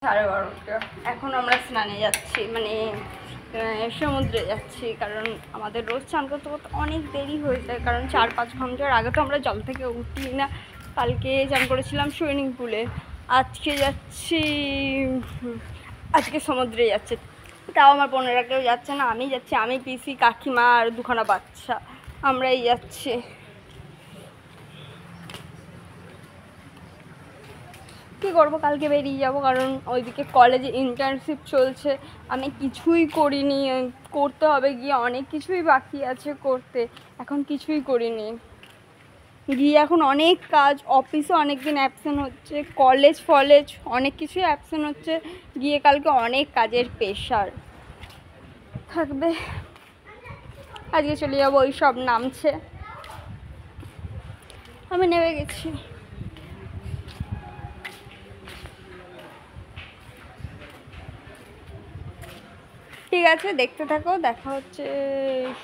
12:30। এখন আমরা স্নানে যাচ্ছি, মানে সমুদ্রে যাচ্ছি, কারণ আমাদের রোজ স্নান করতে করতে অনেক দেরি হয়ে যায়, কারণ 4-5 ঘন্টার আগে তো আমরা জল থেকে উঠি না। কালকে স্নান করেছিলাম সুইমিং পুলে, আজকে যাচ্ছি, আজকে সমুদ্রে যাচ্ছে। তাও আমার বোনেরা কেউ যাচ্ছে না, আমি যাচ্ছি, আমি পিসি কাকিমা আর দুখানা বাচ্চা, আমরাই যাচ্ছি। কী করবো, কালকে বেরিয়ে যাবো, কারণ ওইদিকে কলেজে ইন্টার্নশিপ চলছে, আমি কিছুই করিনি, করতে হবে গিয়ে, অনেক কিছুই বাকি আছে করতে, এখন কিছুই করিনি। গিয়ে এখন অনেক কাজ, অফিসে অনেক দিন অ্যাবসেন্ট হচ্ছে, কলেজ ফলেজ অনেক কিছুই অ্যাবসেন্ট হচ্ছে, গিয়ে কালকে অনেক কাজের প্রেশার থাকবে। আজকে চলে যাবো, ওই সব নামছে, আমি নেমে গেছি। ঠিক আছে, দেখতে থাকো, দেখা হচ্ছে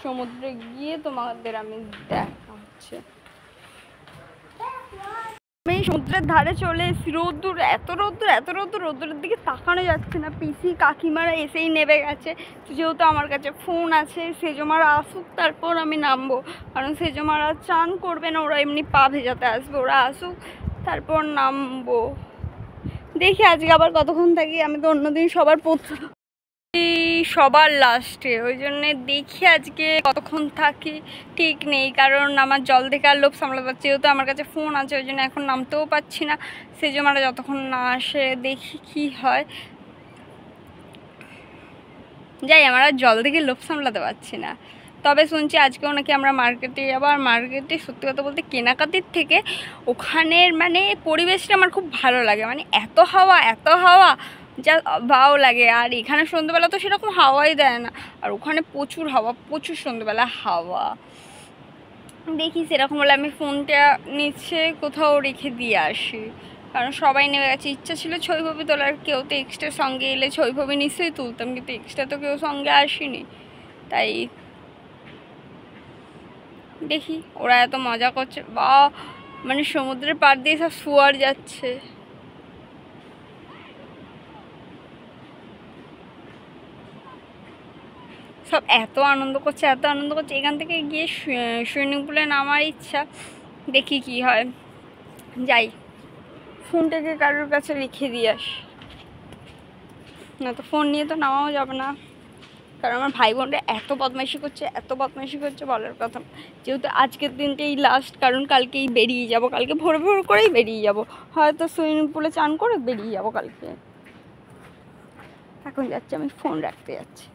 সমুদ্রে গিয়ে, তোমাদের আমি দেখা হচ্ছে। আমি সমুদ্রের ধারে চলে এসেছি, রোদ্দুর, এত রোদ্দুর, এত রোদ্দুর, রোদ্দুরের দিকে তাকানো যাচ্ছে না। পিসি কাকিমারা এসেই নেমে গেছে, যেহেতু আমার কাছে ফোন আছে, সেজমারা আসুক তারপর আমি নামবো, কারণ সেজমারা চান করবে না, ওরা এমনি পা ভেজাতে আসবে, ওরা আসুক তারপর নামবো। দেখি আজকে আবার কতক্ষণ থাকি, আমি তো অন্যদিন সবার লাস্টে, ওই জন্যে দেখি আজকে কতক্ষণ থাকি ঠিক নেই, কারণ আমার জল থেকে আর লোভ সামলাতে পারছি, যেহেতু আমার কাছে ফোন আছে, ওই জন্য এখন নামতেও পারছি না। সেজমারা যতক্ষণ না আসে দেখি কি হয়, যাই, আমার আর জল থেকে লোভ সামলাতে পারছি না। তবে শুনছি আজকেও নাকি আমরা মার্কেটে যাবো, আর মার্কেটে সত্যি কথা বলতে কেনাকাটির থেকে ওখানের মানে পরিবেশটা আমার খুব ভালো লাগে, মানে এত হাওয়া যা ভালো লাগে। আর এখানে সন্ধ্যেবেলা তো সেরকম হাওয়াই দেয় না, আর ওখানে প্রচুর হাওয়া, প্রচুর সন্ধ্যেবেলা হাওয়া। দেখি সেরকম হলে আমি ফোনটা নিচে কোথাও রেখে দিয়ে আসি, কারণ সবাই নেমে গেছে। ইচ্ছা ছিল ছবি তোলার, কেউ তো এক্সট্রা সঙ্গে এলে ছবি নিশ্চয়ই তুলতাম, কিন্তু এক্সট্রা তো কেউ সঙ্গে আসেনি, তাই দেখি। ওরা এত মজা করছে, বা মানে সমুদ্রের পাড় দিয়ে সব শুয়ার যাচ্ছে, সব এত আনন্দ করছে, এত আনন্দ করছে। এখান থেকে গিয়ে সুইমিং পুলে নামার ইচ্ছা, দেখি কি হয়। যাই, ফোনটাকে কারোর কাছে রেখে দিয়ে আসি, না তো ফোন নিয়ে তো নামাও যাবে না, কারণ আমার ভাই বোনরা এত বদমাইশি করছে বলার কথা। যেহেতু আজকের দিনটাই লাস্ট, কারণ কালকেই বেরিয়ে যাব, কালকে ভোর করেই বেরিয়ে যাব, হয়তো সুইমিং পুলে চান করে বেরিয়ে যাব কালকে। এখন যাচ্ছি, আমি ফোন রাখতে যাচ্ছি।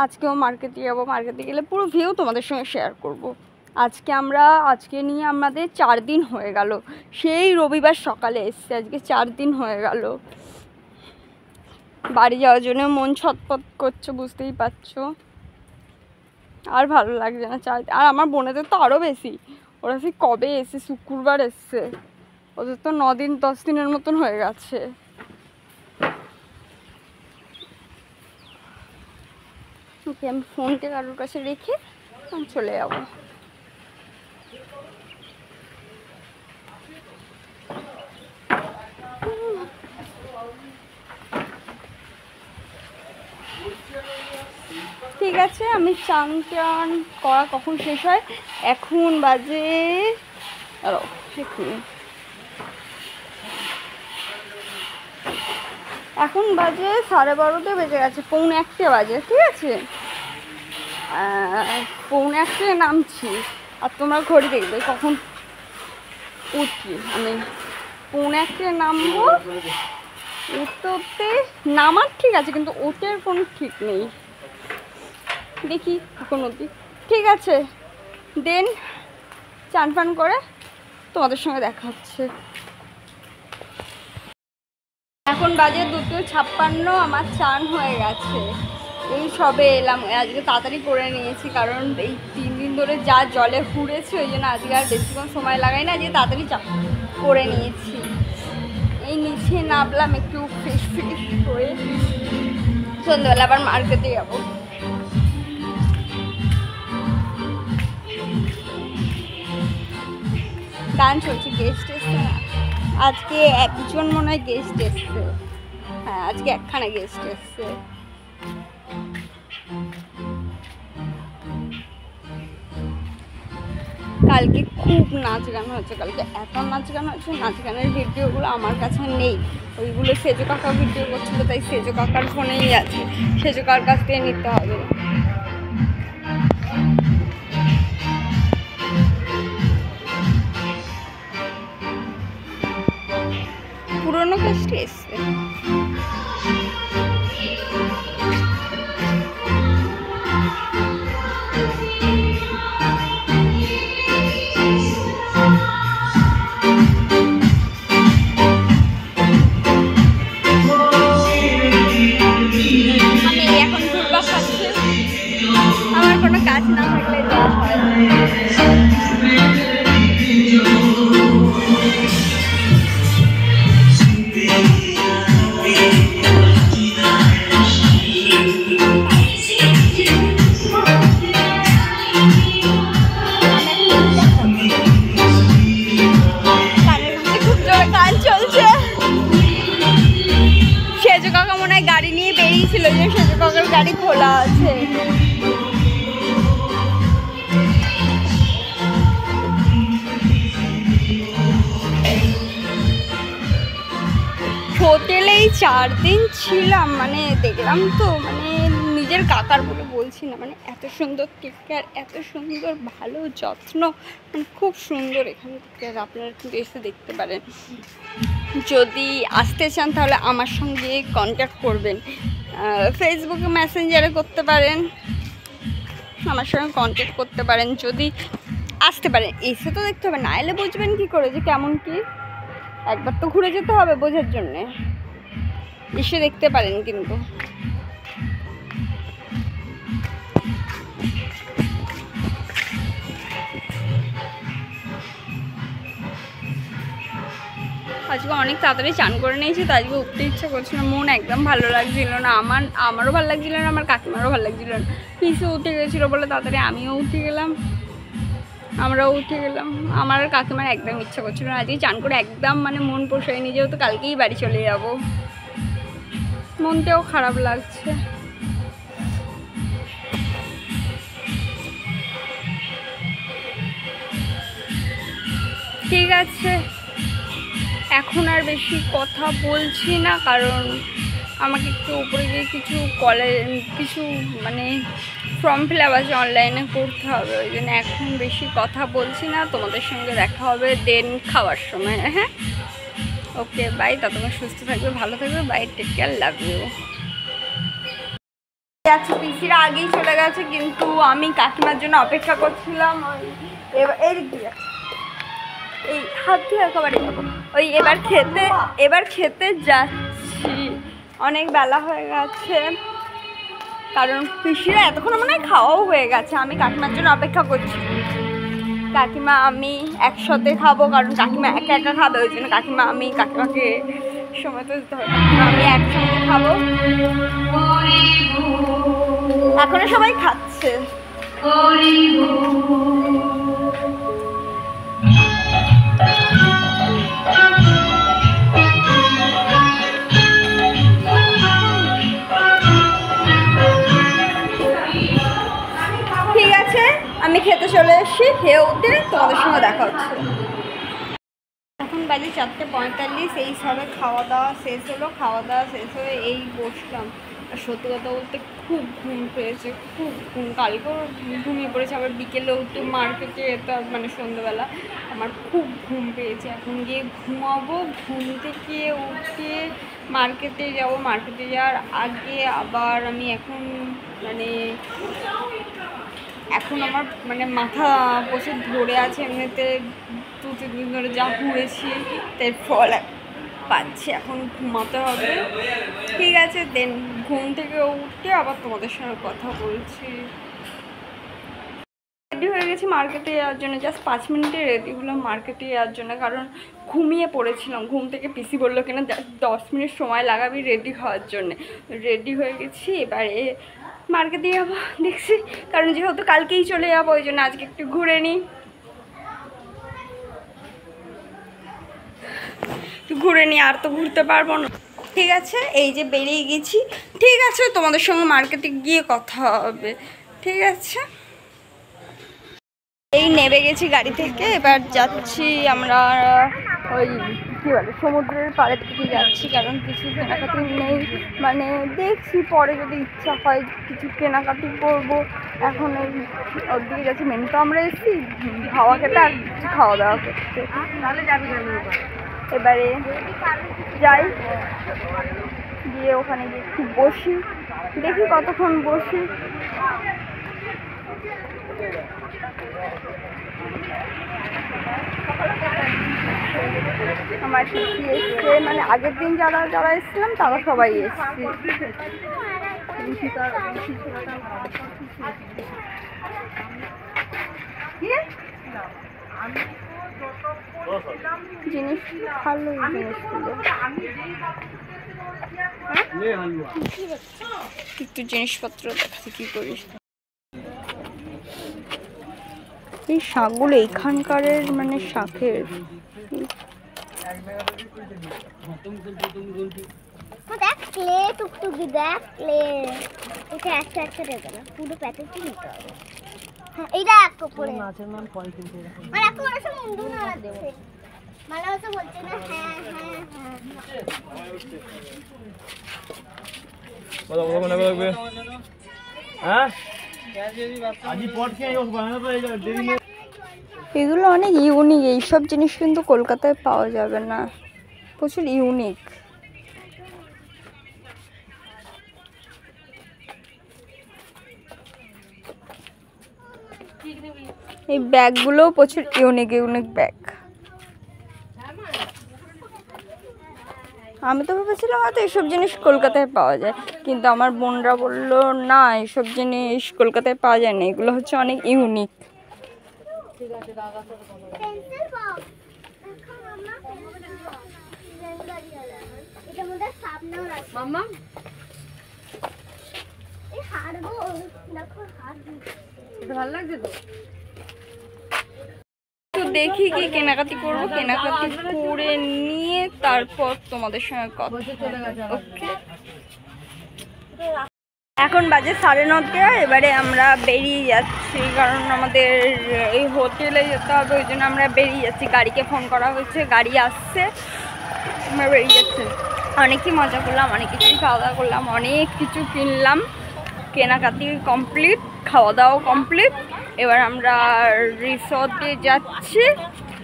আজকেও মার্কেটে যাবো, মার্কেটে গেলে পুরো ভিউ তোমাদের সঙ্গে শেয়ার করব। আজকে নিয়ে আমাদের 4 দিন হয়ে গেল, সেই রবিবার সকালে এসছে, আজকে 4 দিন হয়ে গেল। বাড়ি যাওয়ার জন্য মন ছটফট করছে, বুঝতেই পারছো, আর ভালো লাগছে না। আর আমার বোনেদের তো আরও বেশি, ওরা সেই কবে এসে, শুক্রবার এসছে, ওদের তো 9 দিন 10 দিনের মতন হয়ে গেছে। ওকে, আমি ফোনটা কারোর কাছে রেখে আমি চলে যাবো। ঠিক আছে, আমি চান করা কখন শেষ হয়, এখন বাজে এখন বাজে 12:30 বেজে গেছে, 1:45 বাজে, ঠিক আছে, 1:45 নামছি, আর তোমরা ঘড়ি দেখবে কখন উঠছি। আমি 1:45 নামবো, উঠতে নামার ঠিক আছে, কিন্তু ওঠের কোনো ঠিক নেই, দেখি এখন অবধি। ঠিক আছে, দেন চান ফান করে তোমাদের সঙ্গে দেখা হচ্ছে। এখন বাজে 2:56, আমার চান হয়ে গেছে, এই সবে এলাম। আজকে তাড়াতাড়ি করে নিয়েছি, কারণ এই 3 দিন ধরে যা জলে ঘুরেছে, ওই জন্য আজকে আর বেশিক্ষণ সময় লাগাই না, আজকে তাড়াতাড়ি চান করে নিয়েছি। এই নিচে নামলাম একটু ফ্রেশ হয়ে, সন্ধ্যাবেলা আবার মার্কেটে যাবো। গান চলছে, গেস্ট এসছে না আজকে, একজন মনে হয় গেস্ট এসছে, হ্যাঁ আজকে একখানা গেস্ট এসছে। কালকে খুব নাচ গান হয়েছে, কালকে এত নাচ গান হয়েছে, নাচ গানের ভিডিওগুলো আমার কাছে নেই, ওইগুলো সেজো কাকা ভিডিও করছিলো, তাই সেজো কাকার ফোনেই আছে, সেজো কাকার কাছ থেকে নিতে হবে। পুরোনো কাজটি এসছে। আমার কোনো কাজ না থাকলে যা হয়। খুব জোরে গান চলছে। সেজো কাকা মনে হয় গাড়ি নিয়ে বেরিয়েছিল, যে সেজো কাকার গাড়ি খোলা আছে। হোটেলেই 4 দিন ছিলাম, মানে দেখলাম তো, মানে নিজের কাকার বলে বলছি না, মানে এত সুন্দর টেক কেয়ার, এত সুন্দর ভালো যত্ন, মানে খুব সুন্দর এখানে টেক কেয়ার। আপনারা কিন্তু এসে দেখতে পারেন। যদি আসতে চান তাহলে আমার সঙ্গে কন্ট্যাক্ট করবেন, ফেসবুকে মেসেঞ্জারে করতে পারেন, আমার সঙ্গে কন্ট্যাক্ট করতে পারেন। যদি আসতে পারেন, এসে তো দেখতে হবে, না এলে বুঝবেন কী করে যে কেমন কী। একবার তো ঘুরে যেতে হবে বোঝার জন্যে, এসে দেখতে পারেন। কিন্তু আজকে অনেক তাড়াতাড়ি চান করে নিয়েছি, তো আজকে উঠতে ইচ্ছা করছিল না, মন একদম ভালো লাগছিল না। আমারও ভালো লাগছিল না, আমার কাকিমারও ভালো লাগছিল না। পিসু উঠে গেছিলো বলে তাড়াতাড়ি আমিও উঠে গেলাম, আমরাও উঠে গেলাম। আমার আর কাকিমার একদম ইচ্ছা করছিল না আজকে চান করে, একদম মানে মন পোষায়নি, যেহেতু কালকেই বাড়ি চলে যাব, মনটাও খারাপ লাগছে। ঠিক আছে, এখন আর বেশি কথা বলছি না, কারণ আমাকে একটু উপরে গিয়ে কিছু মানে ফর্ম ফিল আপ আছে অনলাইনে করতে হবে, ওই জন্য এখন বেশি কথা বলছি না। তোমাদের সঙ্গে দেখা হবে দেন খাওয়ার সময়। হ্যাঁ ওকে বাই, ততক্ষণ সুস্থ থাকবে, ভালো থাকবে, bye, take care, love you. আচ্ছা পিসিরা আগেই চলে গেছে, কিন্তু আমি কাকিমার জন্য অপেক্ষা করছিলাম। এই হাত দিয়ে একেবারে ওই এবার খেতে যাচ্ছি, অনেক বেলা হয়ে গেছে, কারণ পিসিরা এতক্ষণ মনে হয় খাওয়াও হয়ে গেছে। আমি কাকিমার জন্য অপেক্ষা করছি, কাকিমা আমি একসাথে খাবো, কারণ কাকিমা একা একা খাবে, ওই জন্য কাকিমাকে সময় তো দিতে হবে, আমি একসঙ্গে খাবো। এখনো সবাই খাচ্ছে। ঠিক আছে, আমি খেতে চলে এসেছি, খেয়ে উঠে তোমাদের সঙ্গে দেখা হচ্ছে। এখন বাজে 4:45, এই সবে খাওয়া দাওয়া শেষ হলো, খাওয়া দাওয়া শেষ হয়ে এই বসলাম। আর সত্যি কথা বলতে খুব ঘুম পেয়েছে, খুব ঘুম, কালকেও ঘুমিয়ে পড়েছে, আবার বিকেলে উঠে মার্কেটে যেতে, মানে সন্ধ্যেবেলা আমার খুব ঘুম পেয়েছে। এখন গিয়ে ঘুমাবো, ঘুম থেকে উঠে মার্কেটে যাব, মার্কেটে যাওয়ার আগে আবার আমি এখন আমার মানে মাথা প্রচুর ধরে আছে, এমনিতে 2-3 দিন ধরে যা হয়েছি তাই ফল পাচ্ছি, এখন ঘুমাতে হবে। ঠিক আছে, দেন ঘুম থেকে উঠে আবার তোমাদের সঙ্গে কথা বলছি। রেডি হয়ে গেছি মার্কেটে যাওয়ার জন্য, জাস্ট 5 মিনিটে রেডি হলাম মার্কেটে যাওয়ার জন্য, কারণ ঘুমিয়ে পড়েছিলাম। ঘুম থেকে পিসি বললো কিনা 10 মিনিট সময় লাগাবি রেডি হওয়ার জন্যে। রেডি হয়ে গেছি, এবারে মার্কেটে যাবো দেখছি, কারণ যেহেতু কালকেই চলে যাবো, ওই জন্য আজকে একটু ঘুরে নিই, আর তো ঘুরতে পারবো না। ঠিক আছে, এই যে বেরিয়ে গেছি। ঠিক আছে, তোমাদের সঙ্গে মার্কেটে গিয়ে কথা হবে। ঠিক আছে, এই নেমে গেছি গাড়ি থেকে, এবার যাচ্ছি আমরা ওই কী বলে সমুদ্রের পাড়ের দিকে যাচ্ছি, কারণ কিছু কেনাকাটি নেই, মানে দেখছি পরে যদি ইচ্ছা হয় কিছু কেনাকাটি করবো। এখন এই ওর দিকে যাচ্ছি, মেন তো আমরা এসেছি খাওয়া খেতে আর কিছু খাওয়া দাওয়া করতে। এবারে যাই, গিয়ে ওখানে গিয়ে একটু বসি, দেখি কতক্ষণ বসি। আমার পিসি এসছে, মানে আগের দিন যারা যারা এসেছিলাম তারা সবাই এসছে। জিনিস ভালো, জিনিসগুলো একটু জিনিসপত্র দেখাচ্ছি কি করিস। এই শাকগুলো এখানকার মানে শাকের দেখ ক্লে টুকটুকি, দেখ ক্লে এটা একটা একটা দেবে না, পুরো প্যাকেটই নিতে হবে। হ্যাঁ এইটা এক করে মাছের নাম 35 টাকা আর এখন ওরা সব মুন্ডু না দেবে মালা তো বলছে না। হ্যাঁ হ্যাঁ বলো বলো মনে লাগবে। হ্যাঁ আজি পট কে আইও বানানো তো এই দেরি নেই। এগুলো অনেক ইউনিক, এইসব জিনিস কিন্তু কলকাতায় পাওয়া যাবে না, প্রচুর ইউনিক। এই ব্যাগগুলোও প্রচুর ইউনিক ইউনিক ব্যাগ। আমি তো ভেবেছিলাম হয়তো এইসব জিনিস কলকাতায় পাওয়া যায়, কিন্তু আমার বোনরা বললো না এইসব জিনিস কলকাতায় পাওয়া যায় না, এগুলো হচ্ছে অনেক ইউনিক। ভালো লাগছে তো, দেখি কি কেনাকাটি করবো, কেনাকাটি করে নিয়ে তারপর তোমাদের সঙ্গে কথা। ওকে, এখন বাজে 9:30, এবারে আমরা বেরিয়ে যাচ্ছি, কারণ আমাদের এই হোটেলে যেতে হবে, ওই জন্য আমরা বেরিয়ে যাচ্ছি। গাড়িকে ফোন করা হয়েছে, গাড়ি আসছে, আমরা বেরিয়ে যাচ্ছি। অনেকই মজা করলাম, অনেক কিছুই খাওয়া দাওয়া করলাম, অনেক কিছু কিনলাম, কেনাকাটি কমপ্লিট, খাওয়া দাওয়া কমপ্লিট। এবার আমরা রিসর্টে যাচ্ছি।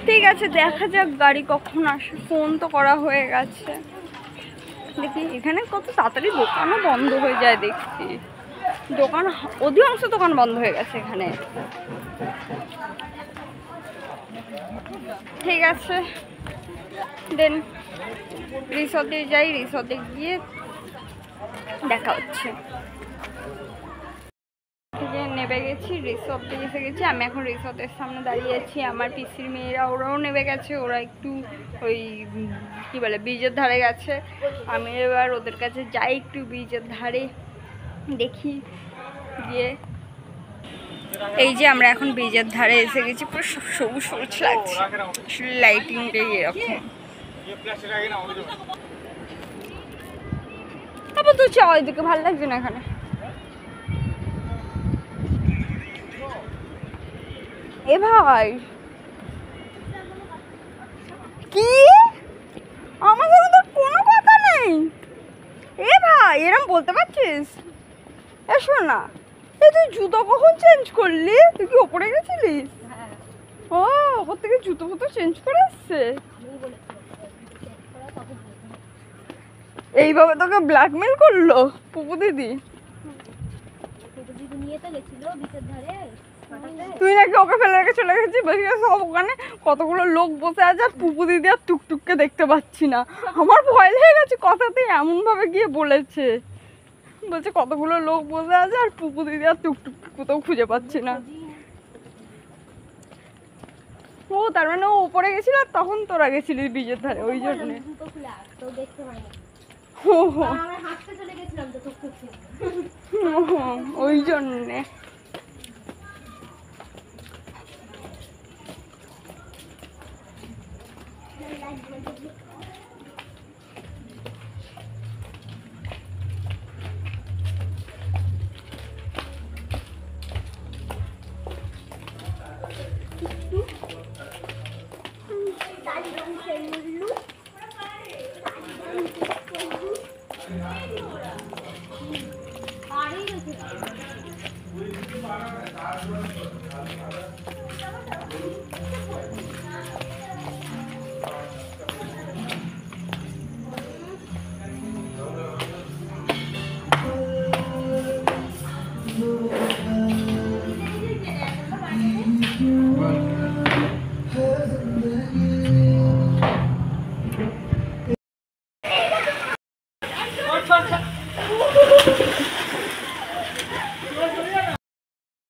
ঠিক আছে, দেখা যাক গাড়ি কখন আসে, ফোন তো করা হয়ে গেছে। দেখি এখানে কত তাড়াতাড়ি দোকানও বন্ধ হয়ে যায়, দেখছি দোকান অধিকাংশ দোকান বন্ধ হয়ে গেছে এখানে। ঠিক আছে, দেন রিসর্টে যাই, রিসর্টে গিয়ে দেখা হচ্ছে। থেকে নেমে গেছি, রিসর্টে এসে গেছি। আমি এখন রিসর্টের সামনে দাঁড়িয়ে আছি, আমার পিসির মেয়েরা ওরাও নেমে গেছে, ওরা একটু ওই কী বলে ব্রিজের ধারে গেছে। আমি এবার ওদের কাছে যাই, একটু ব্রিজের ধারে দেখি গিয়ে। এই যে আমরা এখন ব্রিজের ধারে এসে গেছি, পুরো সবুজ সবুজ লাগছে, লাইটিংটাই এরকম। তারপর তো চাও এদিকে, ভালো লাগছে না এখানে। এ ভাই কি, আমার সাথে তো কোনো কথা নেই। এ ভাই এরম বলতে পারছিস? এসো না, এ তুই জুতো কখন চেঞ্জ করলি? তুই কি ওপরে গেছিলিস? ও ওপর থেকে জুতো ফুতো চেঞ্জ করে এসছে। এইভাবে তোকে ব্ল্যাকমেল করলো পুপু দিদি? তুই নাকি ওকে ফেলে রেখে চলে গেছিস, বেশি সব ওখানে কতগুলো লোক বসে আছে, আর পুপু দিদি আর টুকটুককে দেখতে পাচ্ছি না। আমার ভয় লেগে গেছে, কথাতেই এমন ভাবে গিয়ে বলেছে, বলছে কতগুলো লোক বসে আছে আর পুপু দিদি আর টুকটুক কোথাও খুঁজে পাচ্ছি না। ও তার মানে ও উপরে গেছিল আর তখন তোরা গেছিলিস ব্রিজের ধারে, ওই জন্যে। ওই জন্যে।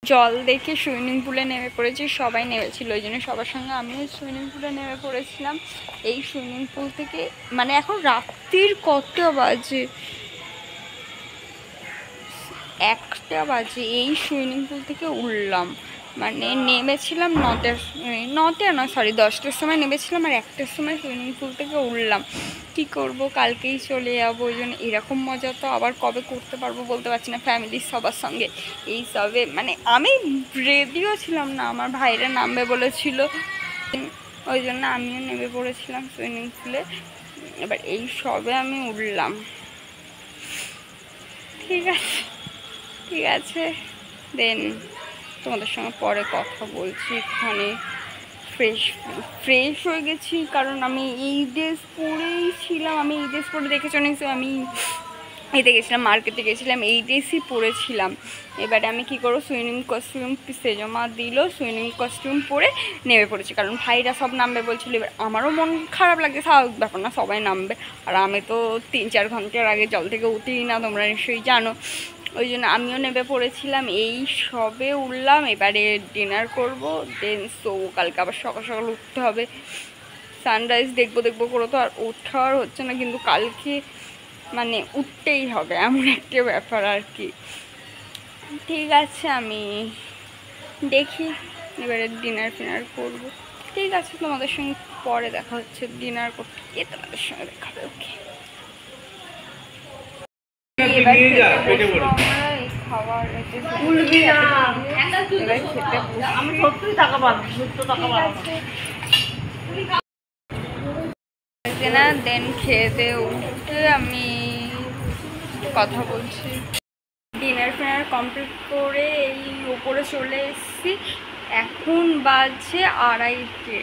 জল দেখে সুইমিং পুলে নেমে পড়েছি, সবাই নেমেছিল, ওই জন্য সবার সঙ্গে আমিও সুইমিং পুলে নেমে পড়েছিলাম। এই সুইমিং পুল থেকে মানে এখন রাত্রির কটা বাজে, 1টা বাজে, এই সুইমিং পুল থেকে উঠলাম, মানে নেমেছিলাম 10টার সময় নেমেছিলাম, আর 1টার সময় সুইমিং পুল থেকে উঠলাম। কী করব, কালকেই চলে যাবো, ওই জন্য এরকম মজা তো আবার কবে করতে পারবো বলতে পারছি না ফ্যামিলির সবার সঙ্গে। এই সবে মানে আমি রেডিও ছিলাম না, আমার ভাইরা নামবে বলেছিল, ওই জন্য আমিও নেমে পড়েছিলাম সুইমিং পুলে। এবার এই সবে আমি উঠলাম। ঠিক আছে দেন তোমাদের সঙ্গে পরে কথা বলছি। এখানে ফ্রেশ হয়ে গেছি, কারণ আমি এই ড্রেস পরেই ছিলাম, আমি এই ড্রেস পরে দেখেছি অনেক, আমি এতে গেছিলাম, মার্কেটে গেছিলাম, এই ড্রেসই পরেছিলাম। এবারে আমি কি করবো, সুইমিং কস্টিউম সেজমা দিল, সুইমিং কস্টিউম পরে নেমে পড়েছি, কারণ ভাইরা সব নামবে বলছিল। এবার আমারও মন খারাপ লাগছে, স্বাভাবিক ব্যাপার না, সবাই নামবে, আর আমি তো 3-4 ঘন্টার আগে জল থেকে উঠিই না, তোমরা নিশ্চয়ই জানো। ওই জন্য আমিও নেমে পড়েছিলাম, এই সবে উঠলাম। এবারে ডিনার করব, দেন সো কালকে আবার সকাল সকাল উঠতে হবে, সানরাইজ দেখবো করে তো আর ওঠার হচ্ছে না, কিন্তু কালকে মানে উঠতেই হবে, এমন একটা ব্যাপার আর কি। ঠিক আছে, আমি দেখি এবারে ডিনার ফিনার করবো। ঠিক আছে, তোমাদের সঙ্গে পরে দেখা হচ্ছে, ডিনার করতে গিয়ে তোমাদের সঙ্গে দেখা হবে। ওকে, এবার খেতে বসবো আমরা, এই খাবার এবার খেতে আমি সত্যিই টাকা পাবো, না দেন খেতে উঠে আমি কথা বলছি। ডিনার ফিনার কমপ্লিট করে এই উপরে চলে এসেছি, এখন বাজে 2:30,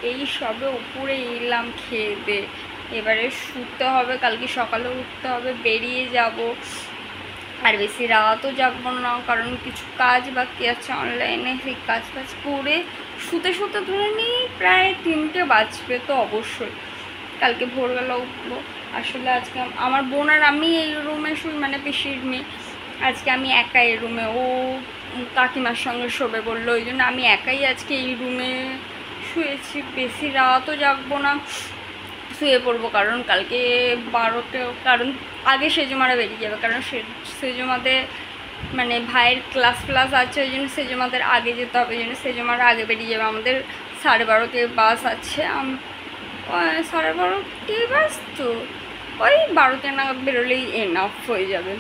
এই সবে উপরে এলাম খেয়ে দিয়ে। এবারে শুতে হবে, কালকে সকালে উঠতে হবে, বেরিয়ে যাব, আর বেশি রাতও জাগবো না, কারণ কিছু কাজ বাকি আছে অনলাইনে, সেই কাজ করে শুতে ধরে নিই প্রায় 3টে বাজবে, তো অবশ্যই কালকে ভোরবেলা উঠবো। আসলে আজকে আমার বোন আর আমি এই রুমে শুই, মানে পিসির মেয়ে, আজকে আমি একাই এই রুমে, ও কাকিমার সঙ্গে শোবে বললো, ওই জন্য আমি একাই আজকে এই রুমে শুয়েছি। বেশি রাতও জাগবো না, শুয়ে পড়বো, কারণ কালকে 12টে, কারণ আগে সেজমারা বেরিয়ে যাবে, কারণ সেজমাতে মানে ভাইয়ের ক্লাস আছে, ওই জন্য সেজমাদের আগে যেতে হবে, ওই জন্য সেজমারা আগে বেরিয়ে যাবে। আমাদের 12:30 বাস আছে, 12:30 বাস, তো ওই 12টা নাগাদ বেরোলেই এনাফ হয়ে যাবে।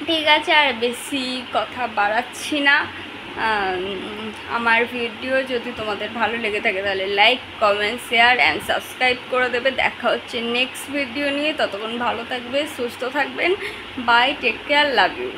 ঠিক আছে, আর বেশি কথা বাড়াচ্ছি না। আমার ভিডিও যদি তোমাদের ভালো লেগে থাকে তাহলে like, comment, share and subscribe করে দেবে। দেখা হচ্ছে নেক্সট ভিডিও নিয়ে, ততক্ষণ ভালো থাকবে, সুস্থ থাকবেন, bye, take care, love you.